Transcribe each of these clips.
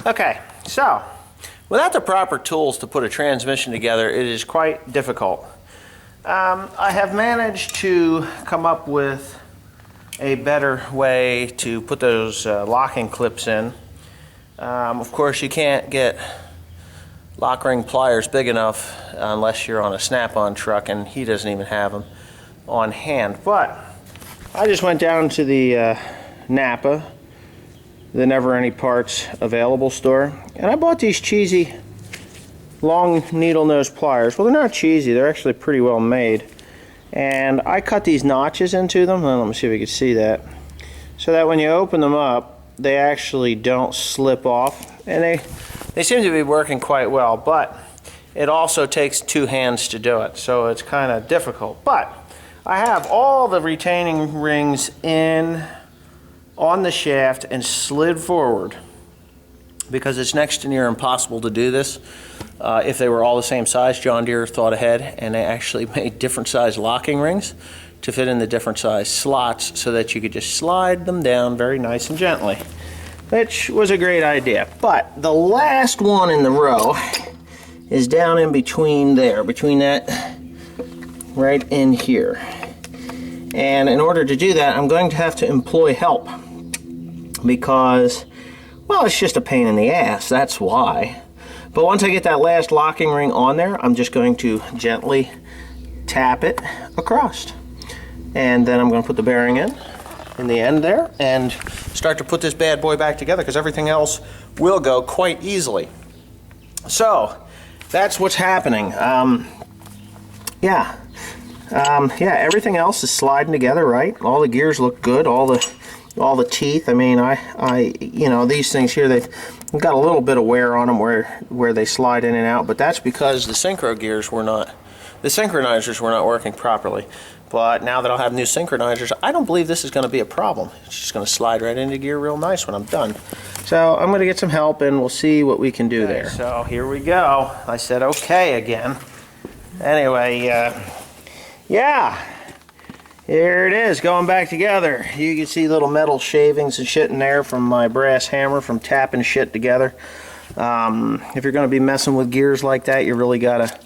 Okay, so without the proper tools to put a transmission together, it is quite difficult. I have managed to come up with a better way to put those locking clips in. Of course, you can't get lock ring pliers big enough unless you're on a snap-on truck, and he doesn't even have them on hand. But I just went down to the Napa, the Never Any Parts Available store, and I bought these cheesy long needle nose pliers. Well, they're not cheesy, they're actually pretty well made. And I cut these notches into them. Well, let me see if you can see that. So that when you open them up, they actually don't slip off. And they seem to be working quite well, but it also takes two hands to do it, so it's kind of difficult. But I have all the retaining rings in on the shaft and slid forward, because it's next to near impossible to do this. If they were all the same size, John Deere thought ahead and they actually made different size locking rings to fit in the different size slots so that you could just slide them down very nice and gently, which was a great idea. But the last one in the row is down in between there, between that right in here. And in order to do that, I'm going to have to employ help because, well, it's just a pain in the ass, that's why. But once I get that last locking ring on there, I'm just going to gently tap it across. And then I'm going to put the bearing in the end there and start to put this bad boy back together, because everything else will go quite easily. So that's what's happening. Everything else is sliding together right. All the gears look good. All the teeth. I mean, you know, these things here, they've got a little bit of wear on them where they slide in and out, but that's because the synchronizers were not working properly. But now that I'll have new synchronizers, I don't believe this is going to be a problem. It's just going to slide right into gear real nice when I'm done. So I'm going to get some help and we'll see what we can do there. So here we go. I said okay again. Anyway, yeah. Here it is, going back together. You can see little metal shavings and shit in there from my brass hammer from tapping shit together. If you're going to be messing with gears like that, you really got to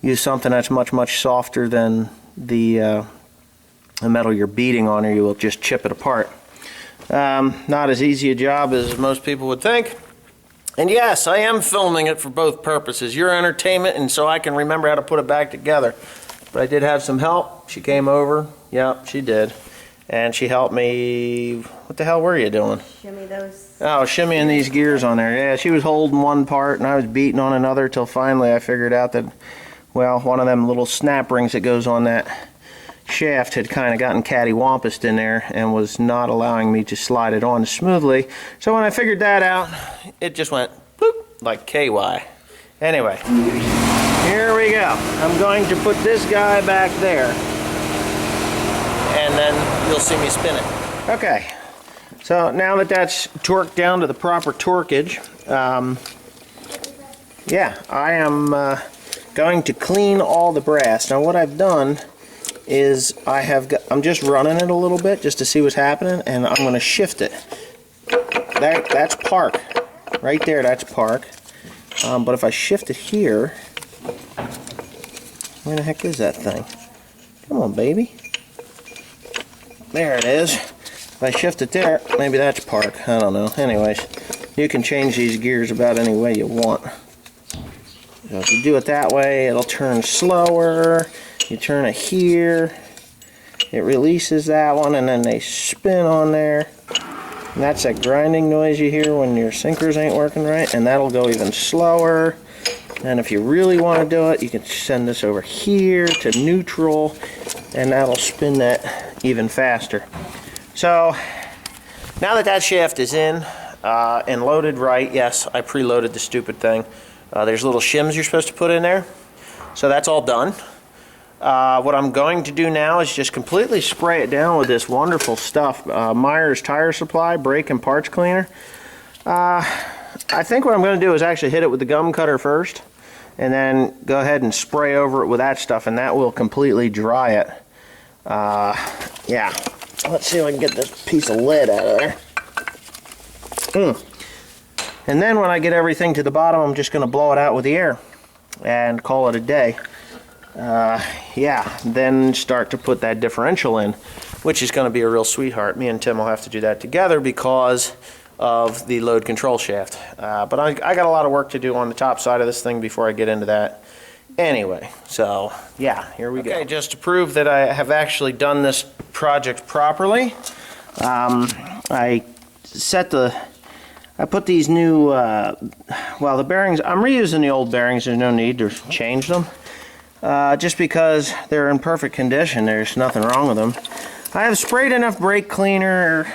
use something that's much softer than the metal you're beating on, or you will just chip it apart. Not as easy a job as most people would think. And yes, I am filming it for both purposes. Your entertainment, and so I can remember how to put it back together. But I did have some help. She came over. Yeah, she did. And she helped me. What the hell were you doing? Shimmy those. Oh, shimmying these gears on there. Yeah, she was holding one part and I was beating on another till finally I figured out that, well, one of them little snap rings that goes on that shaft had kind of gotten cattywampus in there and was not allowing me to slide it on smoothly. So when I figured that out, it just went bloop, like KY. Anyway, here we go. I'm going to put this guy back there, and then you'll see me spin it. Okay, so now that that's torqued down to the proper torquage, yeah, I am going to clean all the brass. Now what I've done is I'm just running it a little bit just to see what's happening, and I'm going to shift it. That's park. Right there, that's park. But if I shift it here, where the heck is that thing? Come on, baby. There it is. If I shift it there, maybe that's park. I don't know. Anyways, you can change these gears about any way you want. So if you do it that way, it'll turn slower. You turn it here, it releases that one, and then they spin on there. And that's that grinding noise you hear when your sinkers ain't working right, and that'll go even slower. And if you really want to do it, you can send this over here to neutral, and that'll spin that even faster. So now that that shaft is in and loaded right, yes, I preloaded the stupid thing. There's little shims you're supposed to put in there. So that's all done. What I'm going to do now is just completely spray it down with this wonderful stuff, Myers Tire Supply Brake and Parts Cleaner. I think what I'm going to do is actually hit it with the gum cutter first, and then go ahead and spray over it with that stuff, and that will completely dry it. Yeah, let's see if I can get this piece of lead out of there. And then when I get everything to the bottom, I'm just going to blow it out with the air and call it a day. Yeah, then start to put that differential in, which is going to be a real sweetheart. Me and Tim will have to do that together because of the load control shaft. But I got a lot of work to do on the top side of this thing before I get into that. Anyway, so yeah, here we go. Okay, just to prove that I have actually done this project properly, I put these new, well, the bearings, I'm reusing the old bearings. There's no need to change them. Just because they're in perfect condition. There's nothing wrong with them. I have sprayed enough brake cleaner,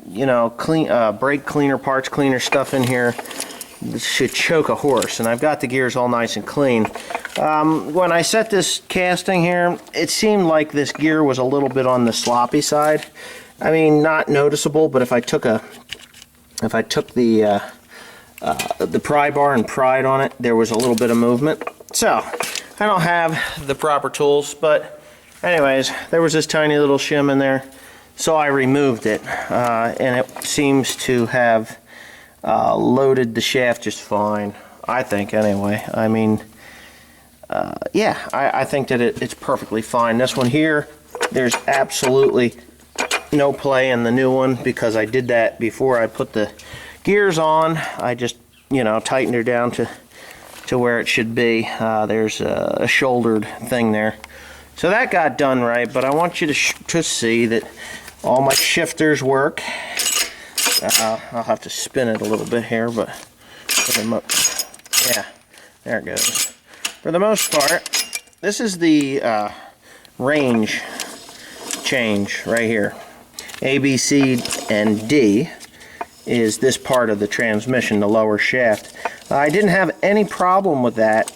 you know, brake cleaner, parts cleaner stuff in here. This should choke a horse, and I've got the gears all nice and clean. When I set this casting here, it seemed like this gear was a little bit on the sloppy side. I mean, not noticeable, but if I took the pry bar and pried on it, there was a little bit of movement. So I don't have the proper tools, but anyways, there was this tiny little shim in there, so I removed it, and it seems to have loaded the shaft just fine, I think, anyway. I mean, yeah, I think that it's perfectly fine. This one here, there's absolutely no play in the new one because I did that before I put the gears on. I just, you know, tightened her down to where it should be. There's a shouldered thing there. So that got done right, but I want you to see that all my shifters work. I'll have to spin it a little bit here, but yeah, there it goes. For the most part, this is the range change right here. A, B, C, and D is this part of the transmission, the lower shaft. I didn't have any problem with that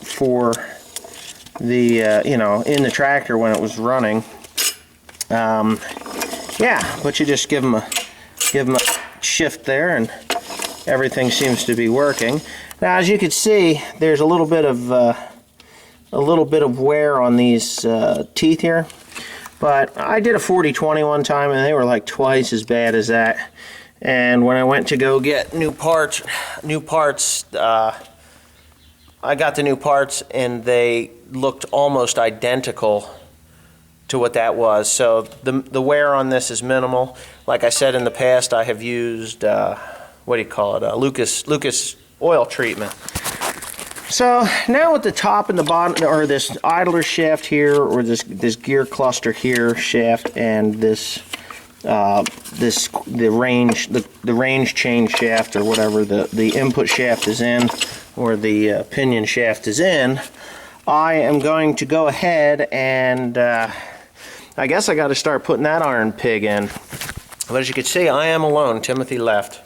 for the, you know, in the tractor when it was running. Yeah, but you just give them a shift there and everything seems to be working. Now, as you can see, there's a little bit of wear on these teeth here, but I did a 40-20 one time and they were like twice as bad as that. And when I went to go get new parts, I got the new parts and they looked almost identical to what that was. So the wear on this is minimal. Like I said in the past, I have used what do you call it? Lucas oil treatment. So now at the top and the bottom, or this idler shaft here, or this gear cluster here shaft, and the range change shaft, or whatever the input shaft is in, or the pinion shaft is in, I am going to go ahead and I guess I got to start putting that iron pig in. But as you can see, I am alone. Timothy left.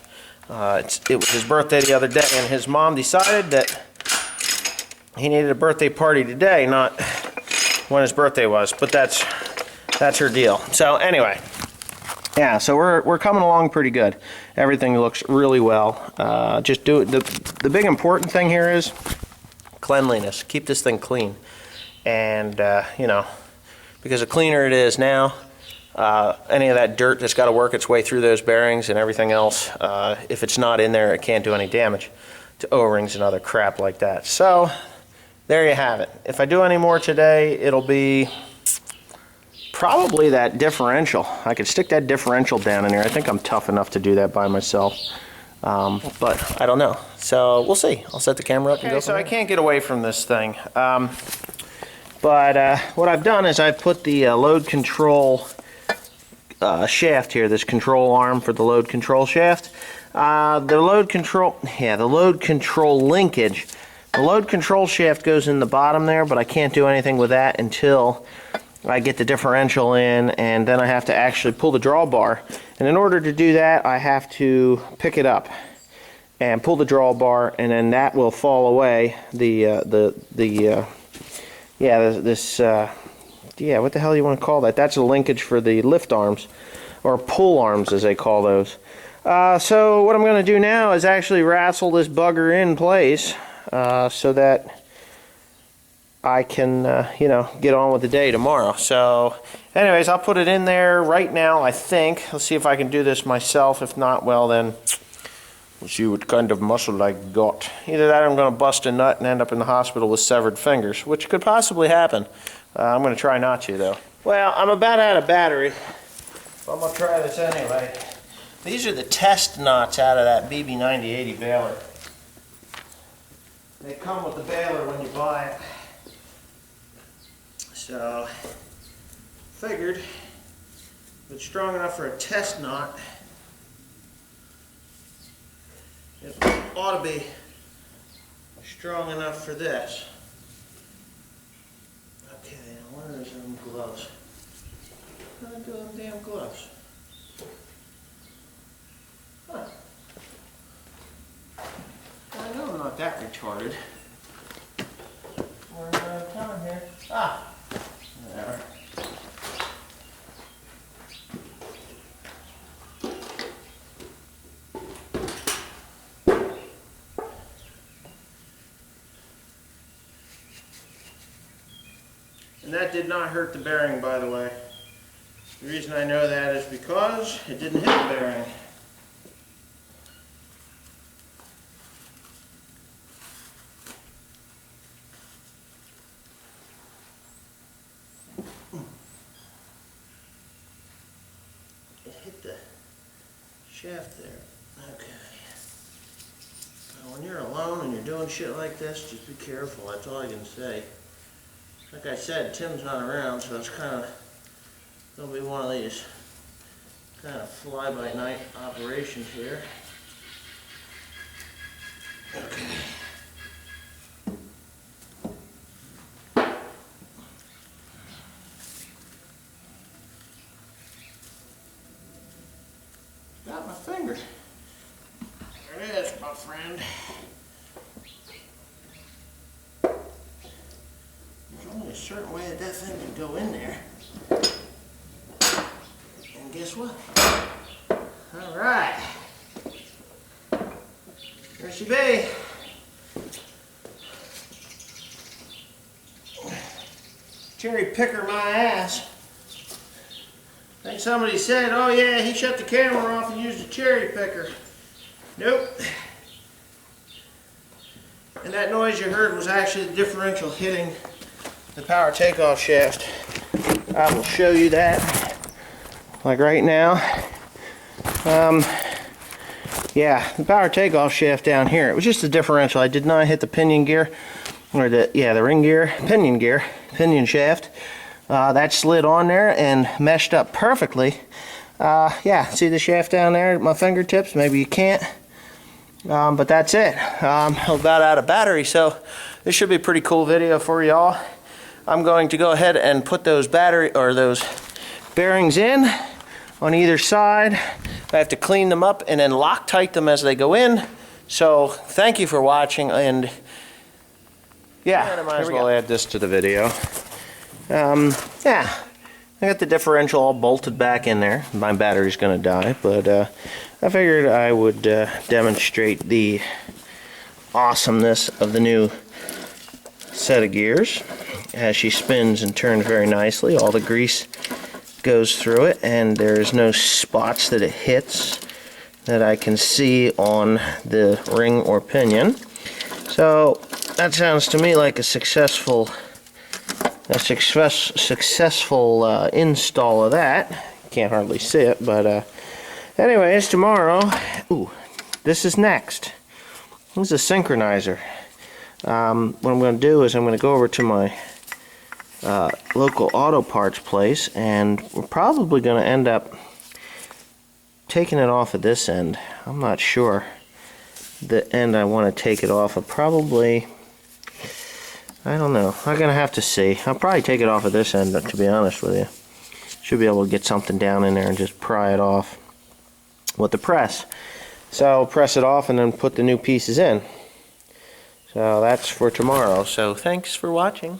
It was his birthday the other day, and his mom decided that he needed a birthday party today, not when his birthday was. But that's her deal. So anyway, yeah. So we're coming along pretty good. Everything looks really well. Just do it. The big important thing here is cleanliness. Keep this thing clean, and you know, because the cleaner it is now, any of that dirt that's got to work its way through those bearings and everything else, if it's not in there, it can't do any damage to O-rings and other crap like that. So there you have it. If I do any more today, it'll be probably that differential. I could stick that differential down in here. I think I'm tough enough to do that by myself. But I don't know. So we'll see. I'll set the camera up and go. So I can't get away from this thing. But what I've done is I've put the load control shaft here, this control arm for the load control shaft. The load control linkage. The load control shaft goes in the bottom there, but I can't do anything with that until I get the differential in, and then I have to actually pull the drawbar. And in order to do that, I have to pick it up and pull the drawbar, and then that will fall away. What the hell do you want to call that? That's a linkage for the lift arms, or pull arms as they call those. So what I'm going to do now is actually wrestle this bugger in place so that I can, you know, get on with the day tomorrow. So anyways, I'll put it in there right now, I think. Let's see if I can do this myself. If not, well then, see what kind of muscle I got. Either that or I'm going to bust a nut and end up in the hospital with severed fingers, which could possibly happen. I'm going to try not to, though. Well, I'm about out of battery, but I'm going to try this anyway. These are the test knots out of that BB9080 baler. They come with the baler when you buy it. So, figured if it's strong enough for a test knot, it ought to be strong enough for this. Okay, now where is them gloves? How do I do them damn gloves? Huh. I know I'm not that retarded. We're out of time here. Ah! Whatever. And that did not hurt the bearing, by the way. The reason I know that is because it didn't hit the bearing. It hit the shaft there. Okay. Now, when you're alone and you're doing shit like this, just be careful. That's all I can say. Like I said, Tim's not around, so it's kind of, it'll be one of these kind of fly-by-night operations here. Okay. Got my finger. There it is, my friend. There's only a certain way that thing can go in there. And guess what? Alright. There she be. Cherry picker my ass. I think somebody said, oh yeah, he shut the camera off and used a cherry picker. Nope. And that noise you heard was actually the differential hitting the power takeoff shaft. I will show you that, like right now. Yeah, the power takeoff shaft down here, it was just a differential. I did not hit the pinion gear, or the ring gear, pinion shaft. That slid on there and meshed up perfectly. Yeah, see the shaft down there at my fingertips? Maybe you can't. But that's it. I'm about out of battery, so this should be a pretty cool video for y'all. I'm going to go ahead and put those those bearings in on either side. I have to clean them up and then Loctite them as they go in. So thank you for watching, and yeah, I might as well add this to the video. Yeah, I got the differential all bolted back in there. My battery's gonna die, but I figured I would demonstrate the awesomeness of the new set of gears as she spins and turns very nicely. All the grease goes through it, and there's no spots that it hits that I can see on the ring or pinion. So that sounds to me like a successful install of that. Can't hardly see it, but anyways, tomorrow, ooh, this is next. This is a synchronizer. What I'm going to do is I'm going to go over to my local auto parts place, and we're probably going to end up taking it off at this end. I'm not sure the end I want to take it off of. Probably, I don't know. I'm going to have to see. I'll probably take it off at this end, to be honest with you. Should be able to get something down in there and just pry it off with the press. So I'll press it off and then put the new pieces in. So that's for tomorrow. So thanks for watching.